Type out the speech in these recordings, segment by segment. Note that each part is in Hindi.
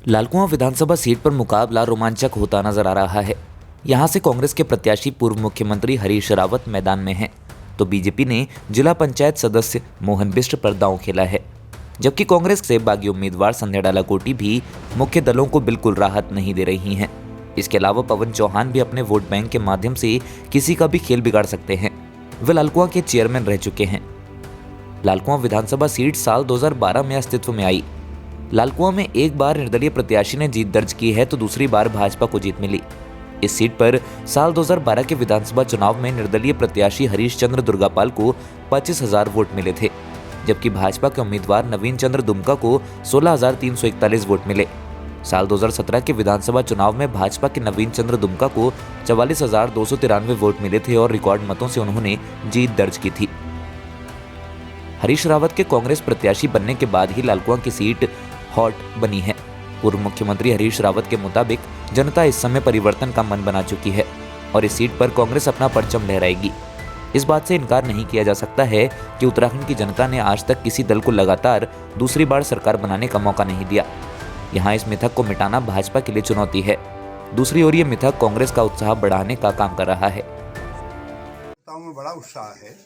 लालकुआं विधानसभा सीट पर मुकाबला रोमांचक होता नजर आ रहा है। यहां से कांग्रेस के प्रत्याशी पूर्व मुख्यमंत्री हरीश रावत मैदान में हैं, तो बीजेपी ने जिला पंचायत सदस्य मोहन बिष्ट पर दांव खेला है। जबकि कांग्रेस से बागी उम्मीदवार संध्या डालाकोटी भी मुख्य दलों को बिल्कुल राहत नहीं दे रही हैं। इसके अलावा पवन चौहान भी अपने वोट बैंक के माध्यम से किसी का भी खेल बिगाड़ सकते हैं। वे लालकुआं के चेयरमैन रह चुके हैं। लालकुआं विधानसभा सीट साल 2012 में अस्तित्व में आई। लालकुआं में एक बार निर्दलीय प्रत्याशी ने जीत दर्ज की है तो दूसरी बार भाजपा को जीत मिली। इस सीट पर साल 2012 के विधानसभा चुनाव में निर्दलीय प्रत्याशी हरीश चंद्र दुर्गापाल को 25,000 वोट मिले थे, जबकि भाजपा के उम्मीदवार नवीन चंद्र दुमका को 16,341 वोट मिले। साल 2017 के विधानसभा चुनाव में भाजपा के नवीन चंद्र दुमका को 44,293 वोट मिले थे और रिकॉर्ड मतों से उन्होंने जीत दर्ज की थी। हरीश रावत के कांग्रेस प्रत्याशी बनने के बाद ही लालकुआं की सीट हॉट बनी है। पूर्व मुख्यमंत्री हरीश रावत के मुताबिक जनता इस समय परिवर्तन का मन बना चुकी है और इस सीट पर कांग्रेस अपना परचम लहराएगी। इस बात से इनकार नहीं किया जा सकता है कि उत्तराखंड की जनता ने आज तक किसी दल को लगातार दूसरी बार सरकार बनाने का मौका नहीं दिया। यहाँ इस मिथक को मिटाना भाजपा के लिए चुनौती है। दूसरी ओर ये मिथक कांग्रेस का उत्साह बढ़ाने का काम कर रहा है। में बड़ा उत्साह है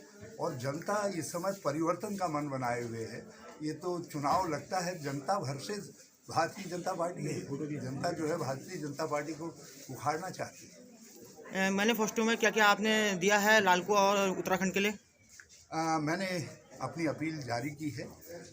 और जनता इस समय परिवर्तन का मन बनाए हुए है। ये तो चुनाव लगता है जनता भर से भारतीय जनता पार्टी है। जनता जो है भारतीय जनता पार्टी को उखाड़ना चाहती है। मैनिफेस्टो में क्या क्या आपने दिया है लालकुआं और उत्तराखंड के लिए? मैंने अपनी अपील जारी की है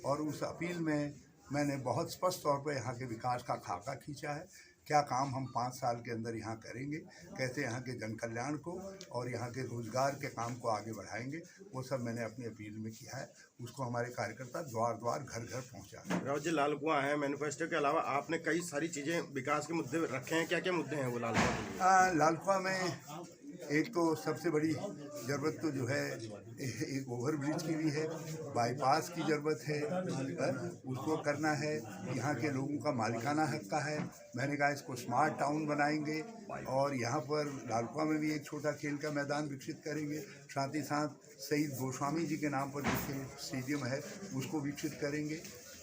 और उस अपील में मैंने बहुत स्पष्ट तौर पर यहाँ के विकास का खाका खींचा है। क्या काम हम 5 साल के अंदर यहाँ करेंगे, कैसे यहाँ के जन कल्याण को और यहाँ के रोजगार के काम को आगे बढ़ाएंगे, वो सब मैंने अपनी अपील में किया है। उसको हमारे कार्यकर्ता द्वार द्वार घर घर पहुँचा। रावत जी, लालकुआं है, मैनिफेस्टो के अलावा आपने कई सारी चीज़ें विकास के मुद्दे रखे हैं। क्या क्या मुद्दे हैं वो लालकुआं के लिए? लालकुआं में एक तो सबसे बड़ी ज़रूरत तो जो है एक ओवरब्रिज की भी है, बाईपास की ज़रूरत है, उसको करना है। यहाँ के लोगों का मालिकाना हक का है। मैंने कहा इसको स्मार्ट टाउन बनाएंगे और यहाँ पर लालकुआं में भी एक छोटा खेल का मैदान विकसित करेंगे। साथ ही साथ शहीद गोस्वामी जी के नाम पर जो स्टेडियम है उसको विकसित करेंगे।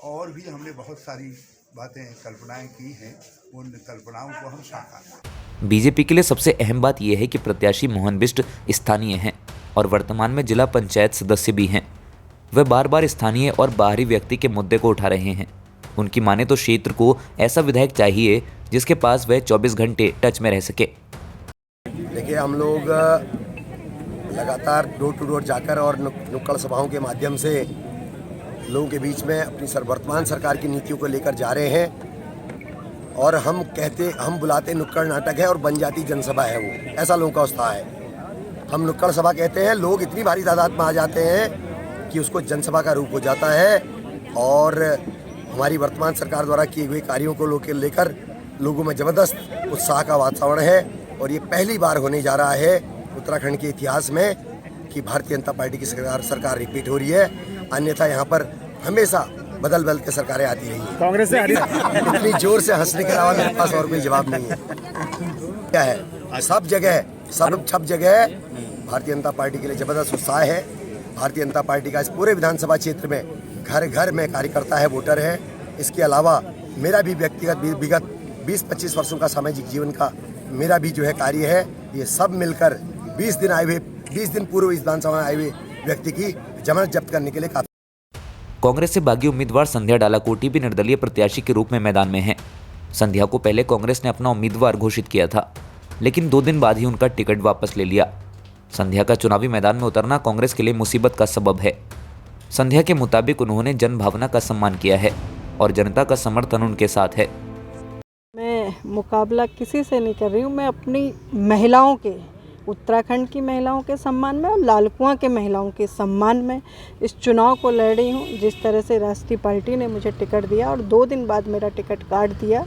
और भी हमने बहुत सारी बातें कल्पनाएँ की हैं, उन कल्पनाओं को हम साकार। बीजेपी के लिए सबसे अहम बात यह है कि प्रत्याशी मोहन बिष्ट स्थानीय हैं और वर्तमान में जिला पंचायत सदस्य भी हैं। वे बार बार स्थानीय और बाहरी व्यक्ति के मुद्दे को उठा रहे हैं। उनकी माने तो क्षेत्र को ऐसा विधायक चाहिए जिसके पास वह 24 घंटे टच में रह सके। देखिए, हम लोग लगातार डोर टू डोर जाकर और नुक्कड़ सभाओं के माध्यम से लोगों के बीच में अपनी वर्तमान सरकार की नीतियों को लेकर जा रहे हैं। और हम बुलाते नुक्कड़ नाटक है और बन जाती जनसभा है वो, ऐसा लोगों का उत्साह है। हम नुक्कड़ सभा कहते हैं, लोग इतनी भारी तादाद में आ जाते हैं कि उसको जनसभा का रूप हो जाता है। और हमारी वर्तमान सरकार द्वारा किए हुए कार्यों को लेकर लोगों में ज़बरदस्त उत्साह का वातावरण है। और ये पहली बार होने जा रहा है उत्तराखंड के इतिहास में कि भारतीय जनता पार्टी की सरकार रिपीट हो रही है। अन्यथा यहाँ पर हमेशा बदल के सरकारें आती रही हैं। कांग्रेस से इतनी जोर से हंसने के अलावा मेरे पास और कोई जवाब नहीं है। क्या है, सब जगह भारतीय जनता पार्टी के लिए जबरदस्त उत्साह है। भारतीय जनता पार्टी का इस पूरे विधानसभा क्षेत्र में घर घर में कार्यकर्ता है, वोटर है। इसके अलावा मेरा भी व्यक्तिगत विगत 20-25 वर्षों का सामाजिक जीवन का मेरा भी जो है कार्य है। ये सब मिलकर 20 दिन पूर्व इस विधानसभा में आए हुए व्यक्ति की जमानत जब्त करने के लिए काफी। कांग्रेस से बागी उम्मीदवार संध्या डालाकोटी भी निर्दलीय प्रत्याशी के रूप में मैदान में हैं। संध्या को पहले कांग्रेस ने अपना उम्मीदवार घोषित किया था, लेकिन 2 दिन बाद ही उनका टिकट वापस ले लिया। संध्या का चुनावी मैदान में उतरना कांग्रेस के लिए मुसीबत का सबब है। संध्या के मुताबिक उन्होंने जनभावना का सम्मान किया है और जनता का समर्थन उनके साथ है। मैं मुकाबला किसी से नहीं कर रही हूँ। मैं अपनी महिलाओं के, उत्तराखंड की महिलाओं के सम्मान में और लालकुआं के महिलाओं के सम्मान में इस चुनाव को लड़ रही हूँ। जिस तरह से राष्ट्रीय पार्टी ने मुझे टिकट दिया और 2 दिन बाद मेरा टिकट काट दिया,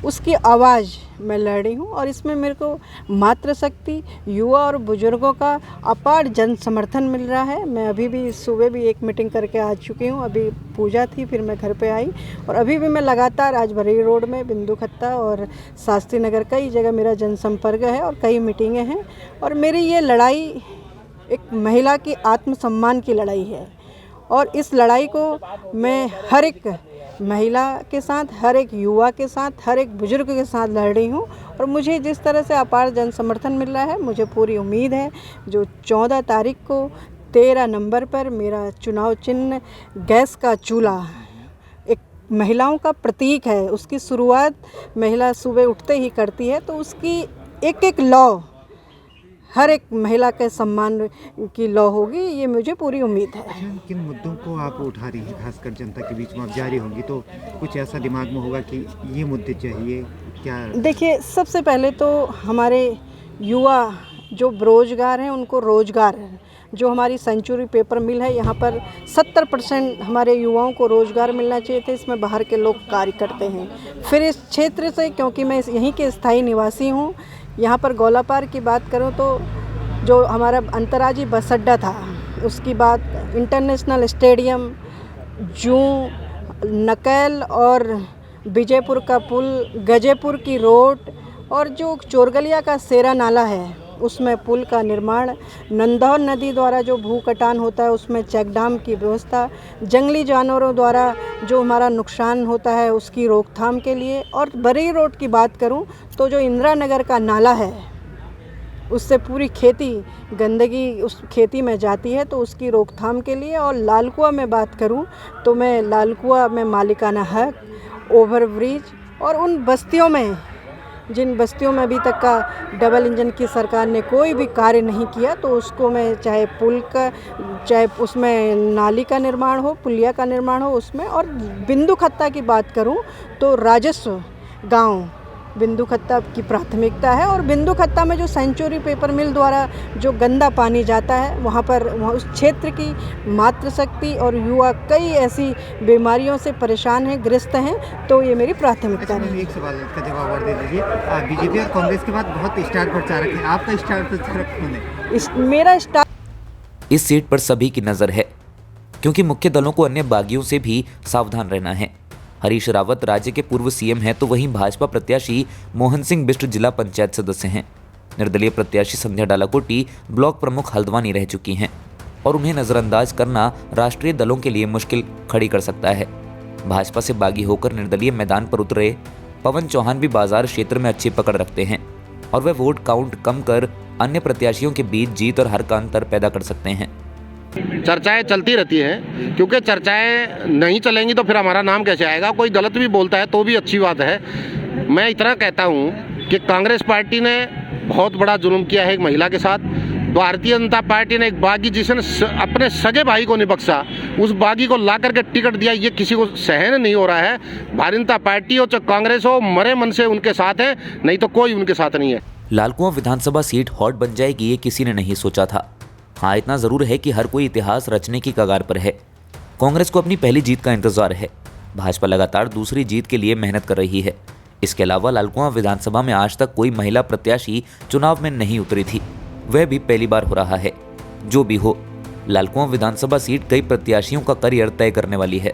उसकी आवाज़ मैं लड़ रही हूँ। और इसमें मेरे को मातृशक्ति, युवा और बुजुर्गों का अपार जन समर्थन मिल रहा है। मैं अभी भी सुबह भी एक मीटिंग करके आ चुकी हूँ। अभी पूजा थी, फिर मैं घर पे आई और अभी भी मैं लगातार आज बरेली रोड में, बिंदु खत्ता और शास्त्री नगर कई जगह मेरा जनसंपर्क है और कई मीटिंगें हैं। और मेरी ये लड़ाई एक महिला की आत्मसम्मान की लड़ाई है और इस लड़ाई को मैं हर एक महिला के साथ, हर एक युवा के साथ, हर एक बुजुर्ग के साथ लड़ रही हूँ। और मुझे जिस तरह से अपार जन समर्थन मिल रहा है, मुझे पूरी उम्मीद है जो 14 तारीख को 13 नंबर पर मेरा चुनाव चिन्ह गैस का चूल्हा एक महिलाओं का प्रतीक है। उसकी शुरुआत महिला सुबह उठते ही करती है, तो उसकी एक एक लौ हर एक महिला के सम्मान की लौ होगी, ये मुझे पूरी उम्मीद है। किन मुद्दों को आप उठा रही हैं, खासकर जनता के बीच में आप जा रही होंगी तो कुछ ऐसा दिमाग में होगा कि ये मुद्दे चाहिए क्या? देखिए, सबसे पहले तो हमारे युवा जो बेरोजगार हैं उनको रोजगार है। जो हमारी सेंचुरी पेपर मिल है, यहाँ पर 70% हमारे युवाओं को रोज़गार मिलना चाहिए था। इसमें बाहर के लोग कार्य करते हैं। फिर इस क्षेत्र से, क्योंकि मैं यहीं के स्थायी निवासी हूँ, यहाँ पर गौलापार की बात करूँ तो जो हमारा अंतर्राज्यीय बस अड्डा था, उसकी बात, इंटरनेशनल स्टेडियम, जू, नकल और विजयपुर का पुल, गजेपुर की रोड और जो चोरगलिया का सेरा नाला है उसमें पुल का निर्माण, नंदौर नदी द्वारा जो भू कटान होता है उसमें चेक डैम की व्यवस्था, जंगली जानवरों द्वारा जो हमारा नुकसान होता है उसकी रोकथाम के लिए। और बरेली रोड की बात करूं तो जो इंदिरा नगर का नाला है उससे पूरी खेती गंदगी उस खेती में जाती है, तो उसकी रोकथाम के लिए। और लालकुआ में बात करूं तो मैं लालकुआ में मालिकाना हक, ओवरब्रिज और उन बस्तियों में, जिन बस्तियों में अभी तक का डबल इंजन की सरकार ने कोई भी कार्य नहीं किया, तो उसको मैं चाहे पुल का, चाहे उसमें नाली का निर्माण हो, पुलिया का निर्माण हो उसमें। और बिंदु खत्ता की बात करूं तो राजस्व गांव बिंदु खत्ता की प्राथमिकता है। और बिंदु खत्ता में जो सेंचुरी पेपर मिल द्वारा जो गंदा पानी जाता है, वहाँ उस क्षेत्र की मातृशक्ति और युवा कई ऐसी बीमारियों से परेशान हैं, ग्रस्त हैं, तो ये मेरी प्राथमिकता है। एक सवाल का जवाब और दे दीजिए। बीजेपी और कांग्रेस के बाद बहुत स्टार प्रचारक है, आपका स्टार प्रचारक कौन है? मेरा स्टार इस सीट पर सभी की नज़र है, क्योंकि मुख्य दलों को अन्य बागियों से भी सावधान रहना है। हरीश रावत राज्य के पूर्व सीएम हैं, तो वहीं भाजपा प्रत्याशी मोहन सिंह बिष्ट जिला पंचायत सदस्य हैं। निर्दलीय प्रत्याशी संध्या डालाकोटी ब्लॉक प्रमुख हल्द्वानी रह चुकी हैं और उन्हें नज़रअंदाज करना राष्ट्रीय दलों के लिए मुश्किल खड़ी कर सकता है। भाजपा से बागी होकर निर्दलीय मैदान पर उतरे पवन चौहान भी बाजार क्षेत्र में अच्छी पकड़ रखते हैं और वे वोट काउंट कम कर अन्य प्रत्याशियों के बीच जीत और हार का अंतर पैदा कर सकते हैं। चर्चाएं चलती रहती हैं, क्योंकि चर्चाएं नहीं चलेंगी तो फिर हमारा नाम कैसे आएगा। कोई गलत भी बोलता है तो भी अच्छी बात है। मैं इतना कहता हूं कि कांग्रेस पार्टी ने बहुत बड़ा जुल्म किया है एक महिला के साथ। भारतीय जनता पार्टी ने एक बागी जिसने अपने सगे भाई को नहीं बख्शा, उस बागी को ला करके टिकट दिया, ये किसी को सहन नहीं हो रहा है। भारतीय जनता पार्टी हो चाहे कांग्रेस हो, मरे मन से उनके साथ है, नहीं तो कोई उनके साथ नहीं है। लालकुआं विधानसभा सीट हॉट बन जाएगी, ये किसी ने नहीं सोचा था। हाँ, इतना जरूर है कि हर कोई इतिहास रचने की कगार पर है। कांग्रेस को अपनी पहली जीत का इंतजार है। भाजपा लगातार दूसरी जीत के लिए मेहनत कर रही है। इसके अलावा लालकुआं विधानसभा में आज तक कोई महिला प्रत्याशी चुनाव में नहीं उतरी थी, वह भी पहली बार हो रहा है। जो भी हो, लालकुआं विधानसभा सीट कई प्रत्याशियों का करियर तय करने वाली है।